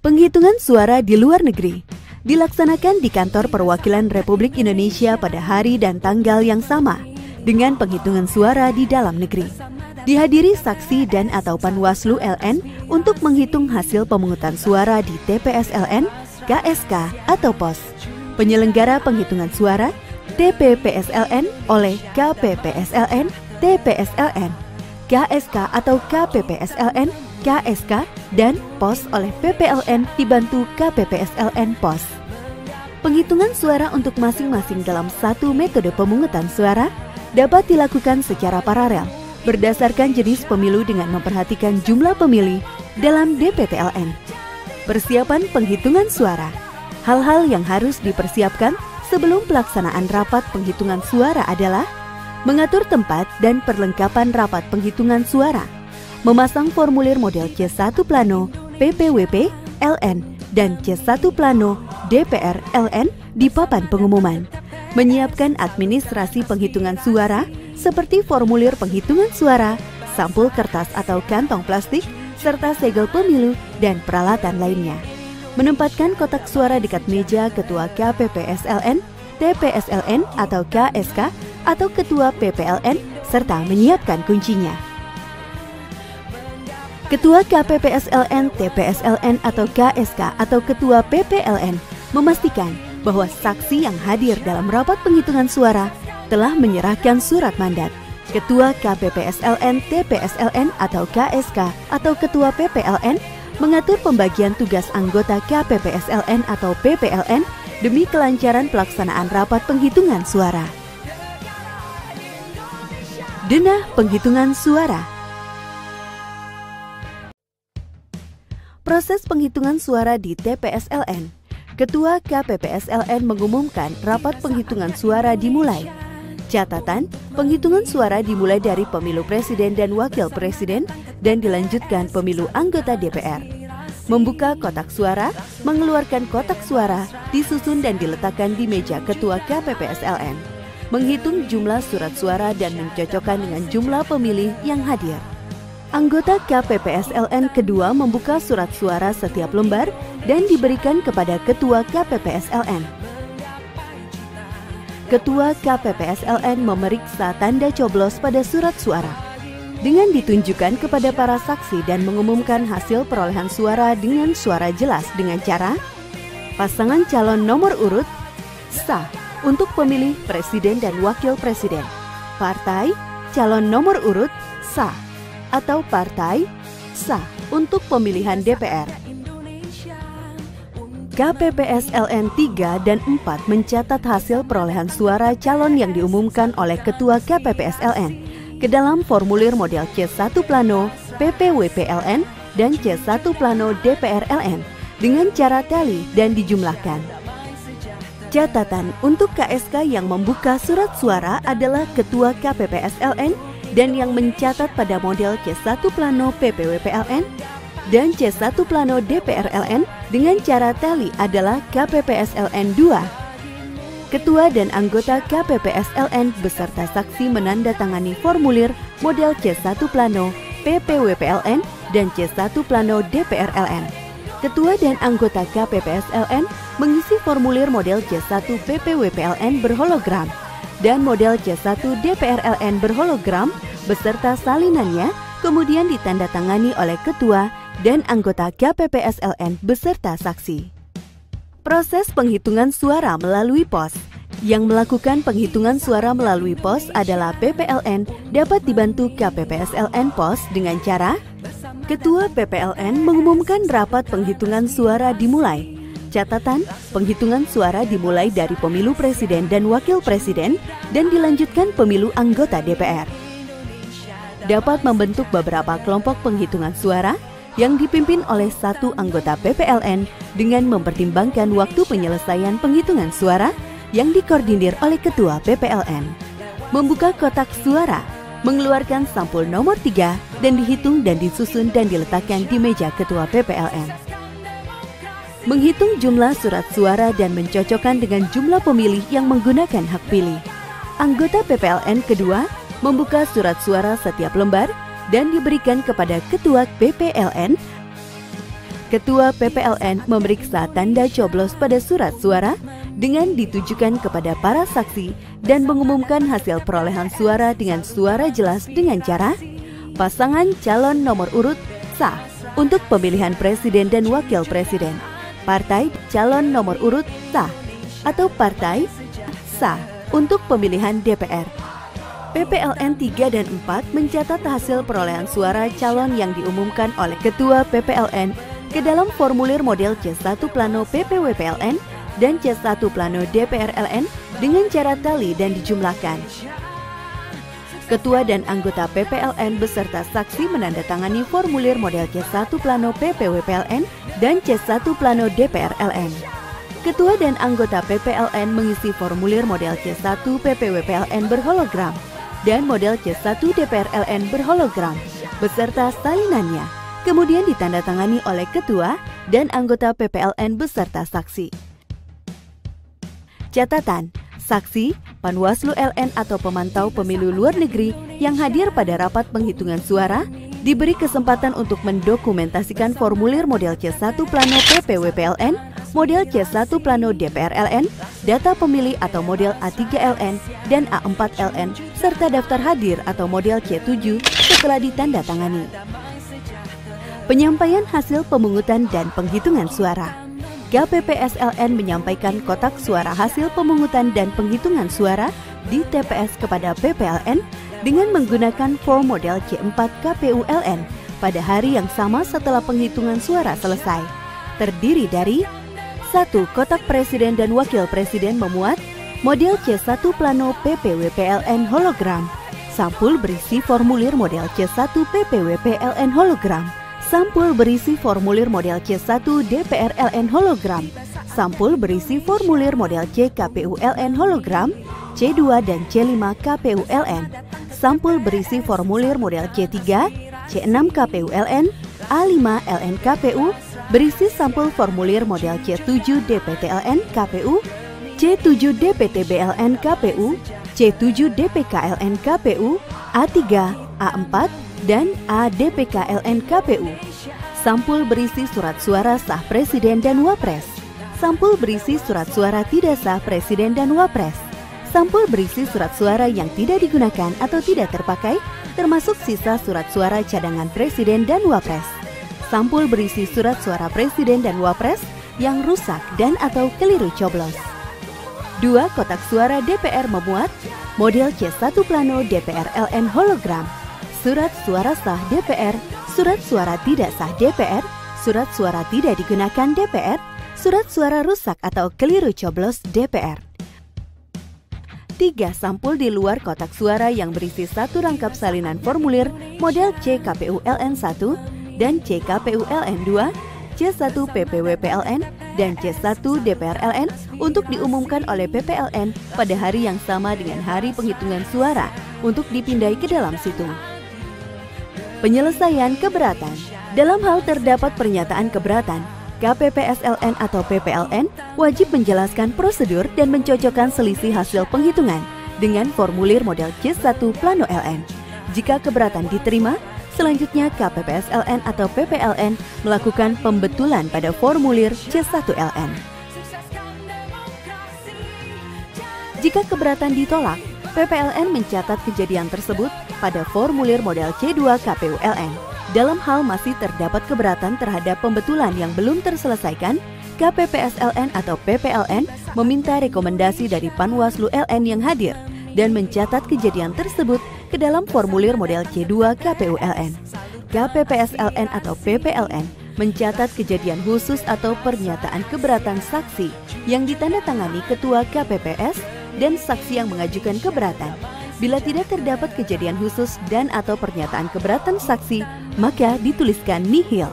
Penghitungan suara di luar negeri dilaksanakan di Kantor Perwakilan Republik Indonesia pada hari dan tanggal yang sama dengan penghitungan suara di dalam negeri. Dihadiri saksi dan atau Panwaslu LN untuk menghitung hasil pemungutan suara di TPS LN, KSK atau POS. Penyelenggara penghitungan suara TPPSLN oleh KPPSLN, TPSLN, KSK atau KPPSLN, KSK, dan POS oleh PPLN dibantu KPPSLN POS. Penghitungan suara untuk masing-masing dalam satu metode pemungutan suara dapat dilakukan secara paralel berdasarkan jenis pemilu dengan memperhatikan jumlah pemilih dalam DPTLN. Persiapan penghitungan suara. Hal-hal yang harus dipersiapkan sebelum pelaksanaan rapat penghitungan suara adalah mengatur tempat dan perlengkapan rapat penghitungan suara, memasang formulir model C1 Plano PPWP LN dan C1 Plano DPR LN di papan pengumuman, menyiapkan administrasi penghitungan suara seperti formulir penghitungan suara, sampul kertas atau kantong plastik, serta segel pemilu dan peralatan lainnya. Menempatkan kotak suara dekat meja Ketua KPPSLN, TPSLN atau KSK atau Ketua PPLN serta menyiapkan kuncinya. Ketua KPPSLN, TPSLN atau KSK atau Ketua PPLN memastikan bahwa saksi yang hadir dalam rapat penghitungan suara telah menyerahkan surat mandat. Ketua KPPSLN, TPSLN atau KSK atau Ketua PPLN mengatur pembagian tugas anggota KPPSLN atau PPLN demi kelancaran pelaksanaan rapat penghitungan suara. Denah penghitungan suara. Proses penghitungan suara di TPSLN. Ketua KPPSLN mengumumkan rapat penghitungan suara dimulai. Catatan, penghitungan suara dimulai dari pemilu presiden dan wakil presiden dan dilanjutkan pemilu anggota DPR. Membuka kotak suara, mengeluarkan kotak suara, disusun dan diletakkan di meja Ketua KPPSLN. Menghitung jumlah surat suara dan mencocokkan dengan jumlah pemilih yang hadir. Anggota KPPSLN kedua membuka surat suara setiap lembar dan diberikan kepada Ketua KPPSLN. Ketua KPPSLN memeriksa tanda coblos pada surat suara dengan ditunjukkan kepada para saksi dan mengumumkan hasil perolehan suara dengan suara jelas dengan cara pasangan calon nomor urut sah untuk pemilih presiden dan wakil presiden, partai calon nomor urut sah atau partai sah untuk pemilihan DPR. KPPSLN 3 dan 4 mencatat hasil perolehan suara calon yang diumumkan oleh Ketua KPPSLN ke dalam formulir model C1 Plano PPWPLN dan C1 Plano DPRLN dengan cara tally dan dijumlahkan. Catatan, untuk KSK yang membuka surat suara adalah Ketua KPPSLN dan yang mencatat pada model C1 Plano PPWPLN dan C1 Plano DPRLN dengan cara tally adalah KPPSLN 2. Ketua dan anggota KPPSLN beserta saksi menandatangani formulir model C1 Plano PPWPLN dan C1 Plano DPRLN. Ketua dan anggota KPPSLN mengisi formulir model C1 PPWPLN berhologram dan model C1 DPRLN berhologram beserta salinannya kemudian ditandatangani oleh Ketua dan anggota KPPSLN beserta saksi. Proses penghitungan suara melalui POS. Yang melakukan penghitungan suara melalui POS adalah PPLN dapat dibantu KPPSLN POS dengan cara Ketua PPLN mengumumkan rapat penghitungan suara dimulai. Catatan, penghitungan suara dimulai dari pemilu presiden dan wakil presiden dan dilanjutkan pemilu anggota DPR. Dapat membentuk beberapa kelompok penghitungan suara yang dipimpin oleh satu anggota PPLN dengan mempertimbangkan waktu penyelesaian penghitungan suara yang dikoordinir oleh Ketua PPLN. Membuka kotak suara, mengeluarkan sampul nomor 3 dan dihitung dan disusun dan diletakkan di meja Ketua PPLN. Menghitung jumlah surat suara dan mencocokkan dengan jumlah pemilih yang menggunakan hak pilih. Anggota PPLN kedua membuka surat suara setiap lembar dan diberikan kepada Ketua PPLN Ketua PPLN memeriksa tanda coblos pada surat suara dengan ditujukan kepada para saksi dan mengumumkan hasil perolehan suara dengan suara jelas dengan cara pasangan calon nomor urut sah untuk pemilihan presiden dan wakil presiden, partai calon nomor urut sah atau partai sah untuk pemilihan DPR. PPLN 3 dan 4 mencatat hasil perolehan suara calon yang diumumkan oleh Ketua PPLN ke dalam formulir model C1 Plano PPWPLN dan C1 Plano DPRLN dengan cara tali dan dijumlahkan. Ketua dan anggota PPLN beserta saksi menandatangani formulir model C1 Plano PPWPLN dan C1 Plano DPRLN. Ketua dan anggota PPLN mengisi formulir model C1 PPWPLN berhologram dan model C1 DPRLN berhologram beserta salinannya, kemudian ditandatangani oleh Ketua dan anggota PPLN beserta saksi. Catatan, saksi, Panwaslu LN atau pemantau pemilu luar negeri yang hadir pada rapat penghitungan suara diberi kesempatan untuk mendokumentasikan formulir model C1 Plano PPWPLN, model C1 Plano DPRLN, data pemilih atau model A3LN dan A4LN, serta daftar hadir atau model C7 setelah ditandatangani. Penyampaian hasil pemungutan dan penghitungan suara. KPPSLN menyampaikan kotak suara hasil pemungutan dan penghitungan suara di TPS kepada PPLN dengan menggunakan form model C4 KPU-LN pada hari yang sama setelah penghitungan suara selesai. Terdiri dari 1. Kotak presiden dan wakil presiden memuat model C1 Plano PPWPLN hologram, sampul berisi formulir model C1 PPWPLN hologram, sampul berisi formulir model C1 DPRLN hologram, sampul berisi formulir model C KPU-LN hologram, C2 dan C5 KPU-LN, sampul berisi formulir model C3, C6 KPU-LN, A5 LN KPU, berisi sampul formulir model C7 DPTLN KPU, C7 DPTBLN KPU, C7 DPKLN KPU, A3, A4, dan ADPKLN KPU. Sampul berisi surat suara sah Presiden dan Wapres. Sampul berisi surat suara tidak sah Presiden dan Wapres. Sampul berisi surat suara yang tidak digunakan atau tidak terpakai, termasuk sisa surat suara cadangan Presiden dan Wapres. Sampul berisi surat suara Presiden dan Wapres yang rusak dan atau keliru coblos. 2. Kotak suara DPR memuat model C1 Plano DPRLN hologram, surat suara sah DPR, surat suara tidak sah DPR, surat suara tidak digunakan DPR, surat suara rusak atau keliru coblos DPR. 3. Sampul di luar kotak suara yang berisi satu rangkap salinan formulir model C KPU-LN 1 dan C KPU-LN 2, C1 PPWPLN, dan C1 DPRLN untuk diumumkan oleh PPLN pada hari yang sama dengan hari penghitungan suara untuk dipindai ke dalam situng. Penyelesaian keberatan. Dalam hal terdapat pernyataan keberatan, KPPSLN atau PPLN wajib menjelaskan prosedur dan mencocokkan selisih hasil penghitungan dengan formulir model C1 Plano LN. Jika keberatan diterima, selanjutnya KPPSLN atau PPLN melakukan pembetulan pada formulir C1LN. Jika keberatan ditolak, PPLN mencatat kejadian tersebut pada formulir model C2 KPU-LN. Dalam hal masih terdapat keberatan terhadap pembetulan yang belum terselesaikan, KPPSLN atau PPLN meminta rekomendasi dari Panwaslu LN yang hadir dan mencatat kejadian tersebut ke dalam formulir model C2 KPU-LN. KPPSLN atau PPLN mencatat kejadian khusus atau pernyataan keberatan saksi yang ditandatangani Ketua KPPS dan saksi yang mengajukan keberatan. Bila tidak terdapat kejadian khusus dan atau pernyataan keberatan saksi, maka dituliskan nihil.